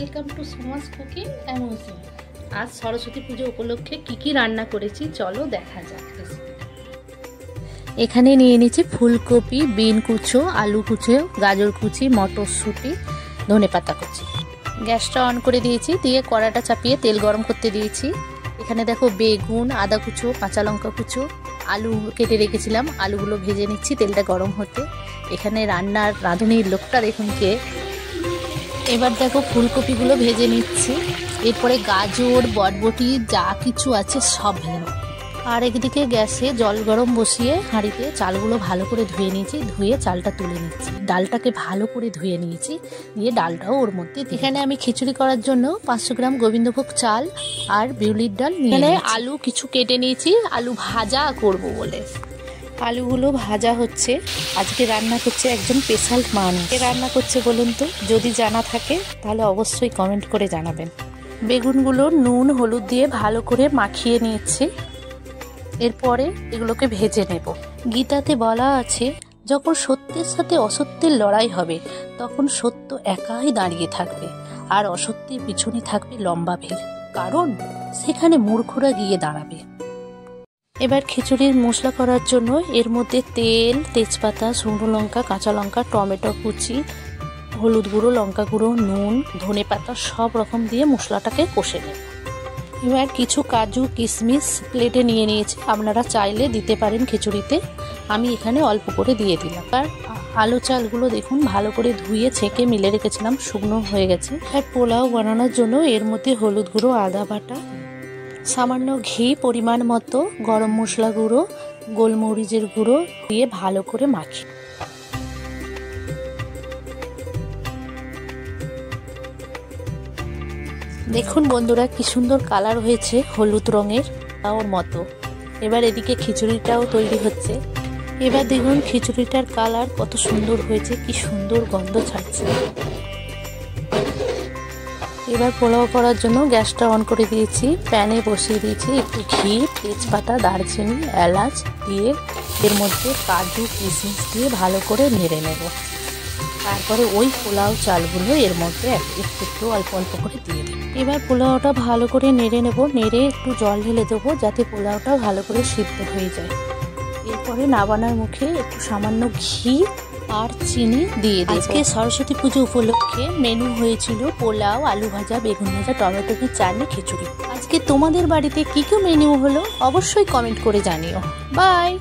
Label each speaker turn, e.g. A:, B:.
A: Welcome to Suma's cooking and music. আজ সরস্বতী পুজো উপলক্ষে কি রান্না করেছি চলো দেখা যাক। এখানে নিয়ে নিয়েছি ফুলকপি, বিন কুচো, আলু কুচো, গাজর কুচি, মটরশুঁটি, ধনেপাতা কুচি। গ্যাসটা অন করে দিয়েছি, দিয়ে কড়াটা চাপিয়ে তেল গরম করতে দিয়েছি। এখানে দেখো বেগুন, আদা কুচো, কাঁচা লঙ্কা কুচো, আলু কেটে রেখেছিলাম, আলুগুলো ভেজে নিচ্ছি তেলটা গরম হতে। এখানে রাঁধুনির লোকটা দেখুন কে। এবার দেখো ফুলকপিগুলো ভেজে নিচ্ছি, এরপরে গাজর, বটবটি যা কিছু আছে সব ভেজে নেব। আর একদিকে গ্যাসে জল গরম বসিয়ে হাঁড়িতে চালগুলো ভালো করে ধুয়ে নিয়েছি, ধুয়ে চালটা তুলে নিচ্ছি। ডালটাকে ভালো করে ধুয়ে নিয়েছি, দিয়ে ডালটাও ওর মধ্যে। এখানে আমি খিচুড়ি করার জন্য 500 গ্রাম গোবিন্দভোগ চাল আর বিউলির ডাল নিয়ে আলু কিছু কেটে নিয়েছি, আলু ভাজা করব বলে। আলুগুলো ভাজা হচ্ছে। আজকে রান্না করছে একজন স্পেশাল মানুষ। কে রান্না করছে বলুন তো? যদি জানা থাকে তাহলে অবশ্যই কমেন্ট করে জানাবেন। বেগুনগুলো নুন হলুদ দিয়ে ভালো করে মাখিয়ে নিয়েছি, এরপরে এগুলোকে ভেজে নেব। গীতাতে বলা আছে, যখন সত্যের সাথে অসত্যের লড়াই হবে তখন সত্য একাই দাঁড়িয়ে থাকবে আর অসত্যের পিছনে থাকবে লম্বা ভিড়, কারণ সেখানে মূর্খরা গিয়ে দাঁড়াবে। এবার খিচুড়ির মশলা করার জন্য এর মধ্যে তেল, তেজপাতা, শুকনো লঙ্কা, কাঁচা লঙ্কা, টমেটো কুচি, হলুদ গুঁড়ো, লঙ্কা গুঁড়ো, নুন, ধনেপাতা সব রকম দিয়ে মশলাটাকে কষে নেব। এবার কিছু কাজু কিশমিশ প্লেটে নিয়ে নিয়েছি, আপনারা চাইলে দিতে পারেন খিচুড়িতে, আমি এখানে অল্প করে দিয়ে দিলাম। আর আলু চালগুলো দেখুন ভালো করে ধুয়ে ছেঁকে মিলে রেখেছিলাম, শুকনো হয়ে গেছে। আর পোলাও বানানোর জন্য এর মধ্যে হলুদ গুঁড়ো, আদা বাটা, সামান্য ঘি, পরিমাণ মতো গরম মশলা গুঁড়ো, গোলমরিচের গুঁড়ো দিয়ে ভালো করে মাখি। দেখুন বন্ধুরা কি সুন্দর কালার হয়েছে, হলুদ রঙের ওর মতো। এবার এদিকে খিচুড়িটাও তৈরি হচ্ছে। এবার দেখুন খিচুড়িটার কালার কত সুন্দর হয়েছে, কি সুন্দর গন্ধ ছাড়ছে। এবার পোলাও করার জন্য গ্যাসটা অন করে দিয়েছি, প্যানে বসিয়ে দিয়েছি একটু ঘি, তেজপাতা, দারচিনি, এলাচ দিয়ে এর মধ্যে কাজু কিশমিশ দিয়ে ভালো করে নেড়ে নেব। তারপরে ওই পোলাও চালগুলো এর মধ্যে একটু অল্প অল্প করে দিয়ে দেব। এবার পোলাওটা ভালো করে নেড়ে নেব, নেড়ে একটু জল ঢেলে দেবো যাতে পোলাওটা ভালো করে সিদ্ধ হয়ে যায়। এরপরে নাবানার মুখে একটু সামান্য ঘি আর চিনি দিয়ে দেব। আজকে সরস্বতী পুজো উপলক্ষে মেনু হয়েছিল পোলাও, আলু ভাজা, বেগুন ভাজা, টমেটো চাটনি, খিচুড়ি। আজকে তোমাদের বাড়িতে কি মেনু হলো অবশ্যই কমেন্ট করে জানিও। বাই।